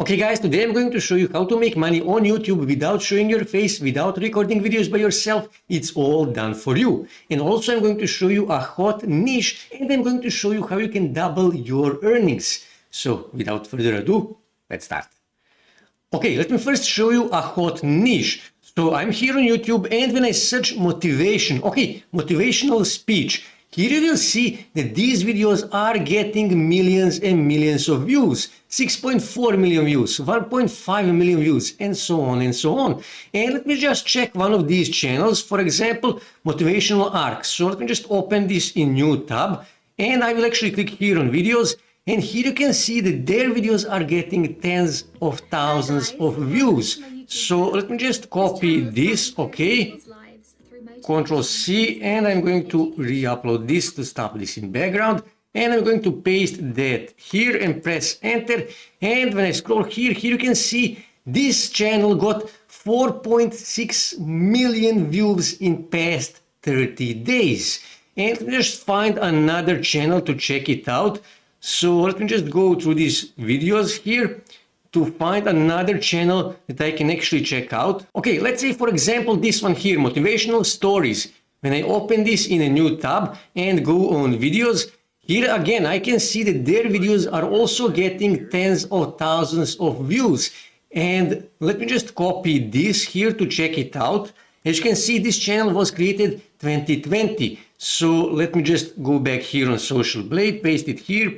Okay guys, today I'm going to show you how to make money on YouTube without showing your face, without recording videos by yourself. It's all done for you. And also I'm going to show you a hot niche, and I'm going to show you how you can double your earnings. So without further ado, let's start. Okay, let me first show you a hot niche. So I'm here on YouTube, and when I search motivation, motivational speech, here you will see that these videos are getting millions and millions of views, 6.4 million views, 1.5 million views, and so on and so on. And let me just check one of these channels, for example, Motivational Arcs. So let me just open this in new tab, and I will actually click here on videos, and here you can see that their videos are getting tens of thousands of views. So let me just copy this, okay? Control C, and I'm going to re-upload this to stop this in background, and I'm going to paste that here and press enter. And when I scroll here you can see this channel got 4.6 million views in past 30 days. And let me just find another channel to check it out. So let me just go through these videos here to find another channel that I can actually check out. Okay, let's say for example this one here, Motivational Stories. When I open this in a new tab and go on videos, here again I can see that their videos are also getting tens of thousands of views. And let me just copy this here to check it out. As you can see, this channel was created 2020. So let me just go back here on Social Blade, paste it here,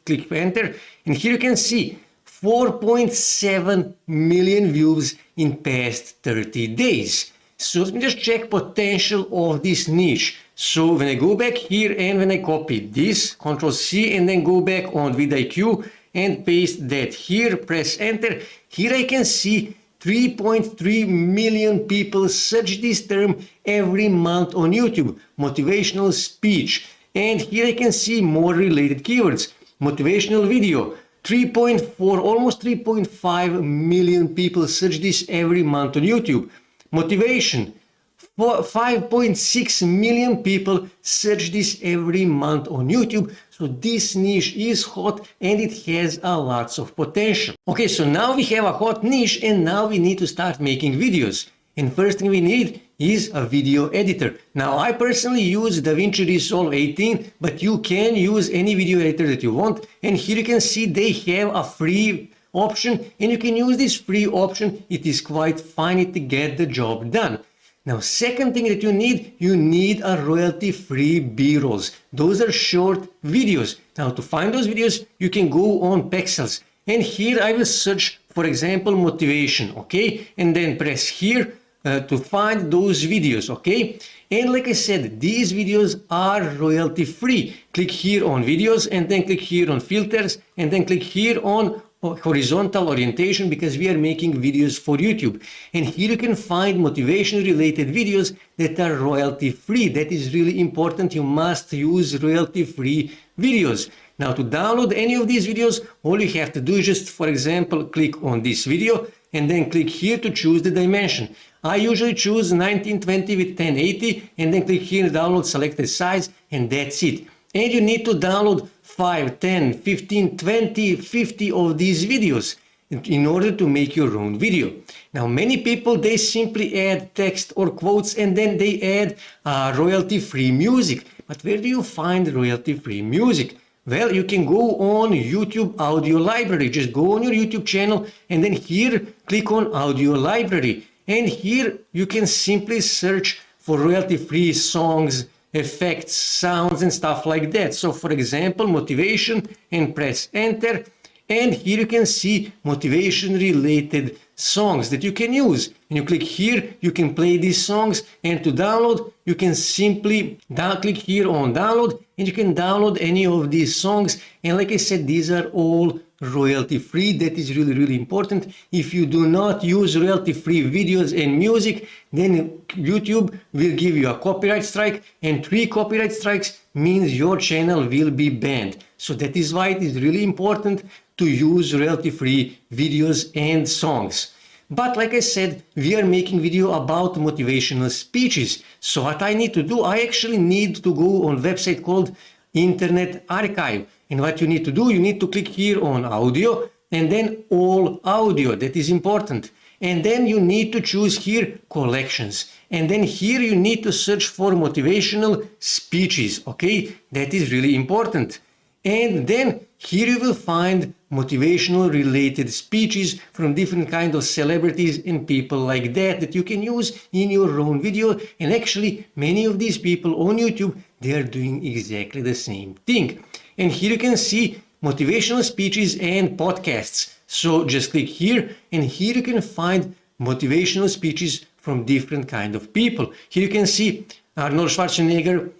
click enter, and here you can see 4.7 million views in past 30 days. So let me just check potential of this niche. So when I go back here and when I copy this, Control C, and then go back on vidIQ and paste that here, press enter, here I can see 3.3 million people search this term every month on YouTube, motivational speech. And here I can see more related keywords, motivational video, 3.4, almost 3.5 million people search this every month on YouTube. Motivation, 5.6 million people search this every month on YouTube. So this niche is hot and it has a lots of potential. Okay, so now we have a hot niche and now we need to start making videos. And first thing we need is a video editor. Now I personally use DaVinci Resolve 18, but you can use any video editor that you want. And here you can see they have a free option, and you can use this free option. It is quite fine to get the job done. Now, second thing that you need a royalty-free B-rolls. Those are short videos. Now, to find those videos, you can go on Pexels. And here I will search, for example, motivation, okay? And then press here to find those videos, okay? And like I said, these videos are royalty-free. Click here on videos, and then click here on filters, and then click here on horizontal orientation, because we are making videos for YouTube. And here you can find motivation related videos that are royalty free. That is really important. You must use royalty free videos. Now, to download any of these videos, all you have to do is just, for example, click on this video and then click here to choose the dimension. I usually choose 1920 with 1080, and then click here download selected size, and that's it. And you need to download 5, 10, 15, 20, 50 of these videos in order to make your own video. Now, many people, they simply add text or quotes and then they add royalty-free music. But where do you find royalty-free music? Well, you can go on YouTube Audio Library. Just go on your YouTube channel and then here click on Audio Library. And here you can simply search for royalty-free songs, effects, sounds, and stuff like that. So for example, motivation, and press enter. And here you can see motivation related songs that you can use. And you click here, you can play these songs, and to download, you can simply click here on download, and you can download any of these songs. And like I said, these are all royalty free. That is really, really important. If you do not use royalty free videos and music, then YouTube will give you a copyright strike, and 3 copyright strikes means your channel will be banned. So that is why it is really important to use royalty free videos and songs. But like I said, we are making video about motivational speeches. So what I need to do, I actually need to go on a website called Internet Archive. And what you need to do, you need to click here on audio, and then all audio, that is important. And then you need to choose here collections. And then here you need to search for motivational speeches, okay? That is really important. And then here you will find motivational related speeches from different kind of celebrities and people like that you can use in your own video. And actually many of these people on YouTube, they are doing exactly the same thing. And here you can see motivational speeches and podcasts. So just click here, and here you can find motivational speeches from different kind of people. Here you can see Arnold Schwarzenegger,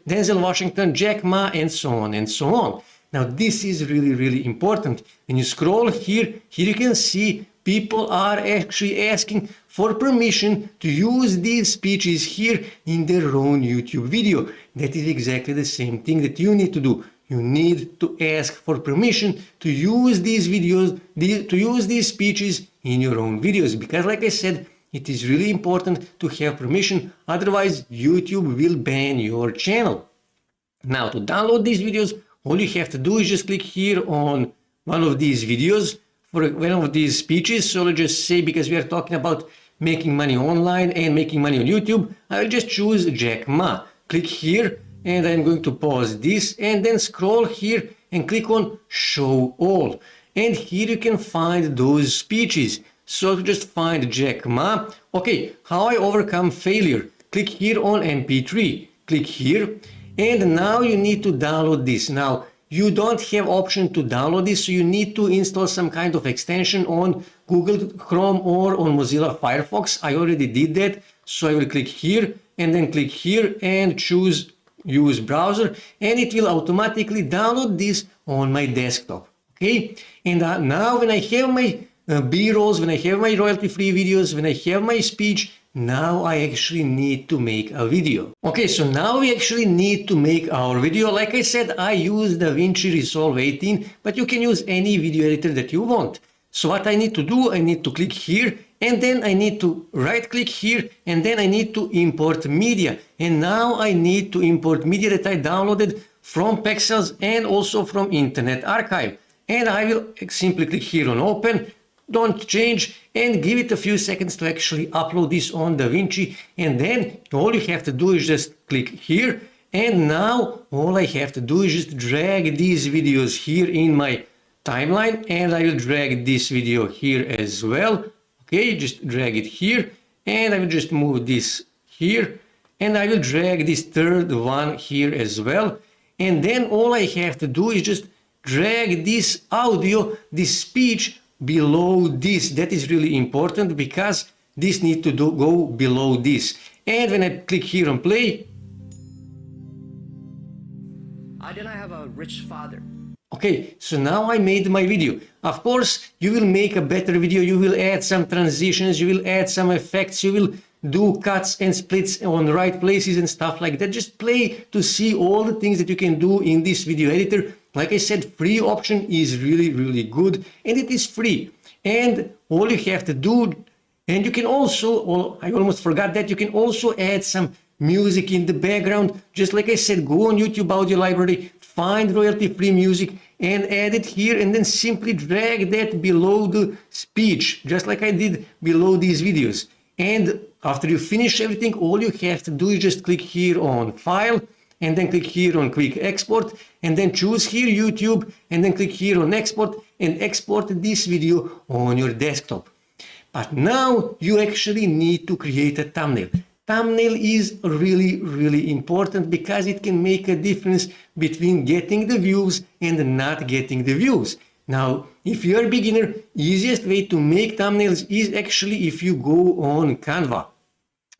Denzel Washington, Jack Ma, and so on and so on. Now this is really, really important. When you scroll here, you can see people are actually asking for permission to use these speeches here in their own YouTube video. That is exactly the same thing that you need to do. You need to ask for permission to use these videos, to use these speeches in your own videos, because like I said, it is really important to have permission, otherwise YouTube will ban your channel. Now to download these videos, all you have to do is just click here on one of these videos for one of these speeches. So let's just say, because we are talking about making money online and making money on YouTube, I will just choose Jack Ma. Click here, and I'm going to pause this and then scroll here and click on show all. And here you can find those speeches. So to just find Jack Ma. Okay, how I overcome failure. Click here on MP3. Click here. And now you need to download this. Now you don't have option to download this, so you need to install some kind of extension on Google Chrome or on Mozilla Firefox. I already did that. So I will click here and then click here and choose use browser, and it will automatically download this on my desktop. Okay, and now when I have my B-rolls, when I have my royalty-free videos, when I have my speech, now I actually need to make a video. Okay, so now we actually need to make our video. Like I said, I use DaVinci Resolve 18, but you can use any video editor that you want. So what I need to do, I need to click here, and then I need to right click here, and then I need to import media. And now I need to import media that I downloaded from Pexels and also from Internet Archive. And I will simply click here on open, don't change, and give it a few seconds to actually upload this on DaVinci. And then all you have to do is just click here. And now all I have to do is just drag these videos here in my timeline, and I will drag this video here as well. Okay, just drag it here, and I will just move this here, and I will drag this third one here as well. And then all I have to do is just drag this audio, this speech below this. That is really important because this needs to go below this. And when I click here on play, I did not have a rich father. okay, so now I made my video. Of course, you will make a better video, you will add some transitions, you will add some effects, you will do cuts and splits on the right places and stuff like that. Just play to see all the things that you can do in this video editor. Like I said, free option is really, really good, and it is free. And all you have to do, and you can also, I almost forgot that, you can also add some music in the background. Just like I said, go on YouTube audio library, find royalty-free music and add it here, and then simply drag that below the speech, just like I did below these videos. And after you finish everything, all you have to do is just click here on File, and then click here on Quick Export, and then choose here YouTube, and then click here on Export, and export this video on your desktop. But now you actually need to create a thumbnail. Thumbnail is really, really important because it can make a difference between getting the views and not getting the views. Now, if you're a beginner, easiest way to make thumbnails is actually if you go on Canva.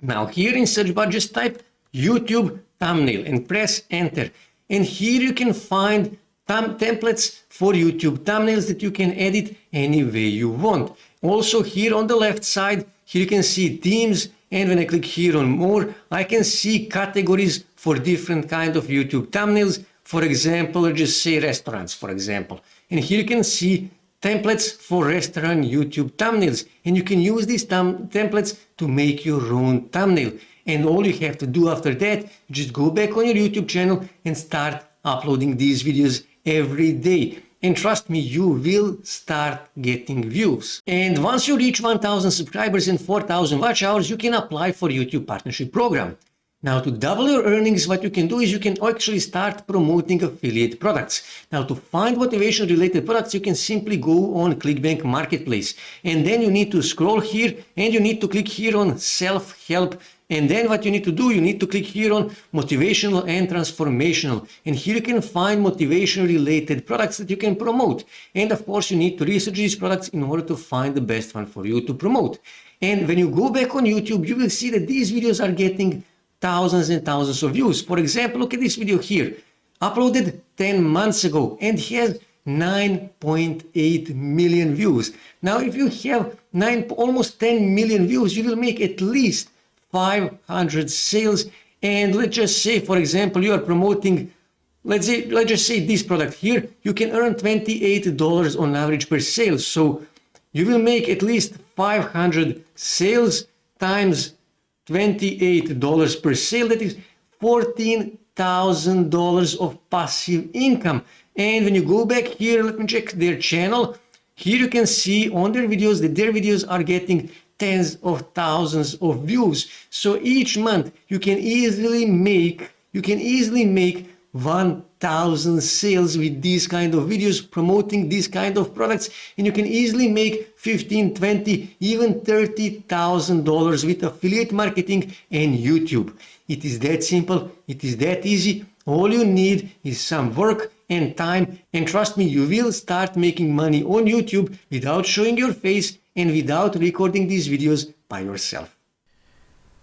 Now here in search bar, just type YouTube thumbnail and press enter. And here you can find templates for YouTube thumbnails that you can edit any way you want. Also here on the left side, here you can see themes. And when I click here on more, I can see categories for different kind of YouTube thumbnails. For example, let's just say restaurants, for example. And here you can see templates for restaurant YouTube thumbnails. And you can use these templates to make your own thumbnail. And all you have to do after that, just go back on your YouTube channel and start uploading these videos every day. and trust me, you will start getting views. And once you reach 1000 subscribers and 4000 watch hours, you can apply for YouTube partnership program. Now, to double your earnings, what you can do is you can actually start promoting affiliate products. Now, to find motivation related products, you can simply go on ClickBank Marketplace. And then you need to scroll here and you need to click here on self-help. And then what you need to do, you need to click here on motivational and transformational. And here you can find motivation related products that you can promote. And of course, you need to research these products in order to find the best one for you to promote. And when you go back on YouTube, you will see that these videos are getting thousands and thousands of views. For example, look at this video here, uploaded 10 months ago and has 9.8 million views. Now, if you have almost 10 million views, you will make at least 500 sales. And let's just say, for example, you are promoting, let's just say this product here, you can earn $28 on average per sale. So you will make at least 500 sales times $28 per sale. That is $14,000 of passive income. And when you go back here, let me check their channel. Here you can see on their videos that their videos are getting tens of thousands of views. So each month you can easily make 1,000 sales with these kind of videos promoting these kind of products, and you can easily make $15,000, $20,000, even $30,000 with affiliate marketing and YouTube. It is that simple, it is that easy. All you need is some work and time, and trust me, you will start making money on YouTube without showing your face and without recording these videos by yourself.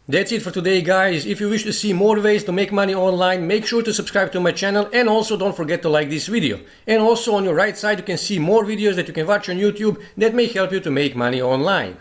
That's it for today, guys. If you wish to see more ways to make money online, make sure to subscribe to my channel, and also don't forget to like this video. And also on your right side you can see more videos that you can watch on YouTube that may help you to make money online.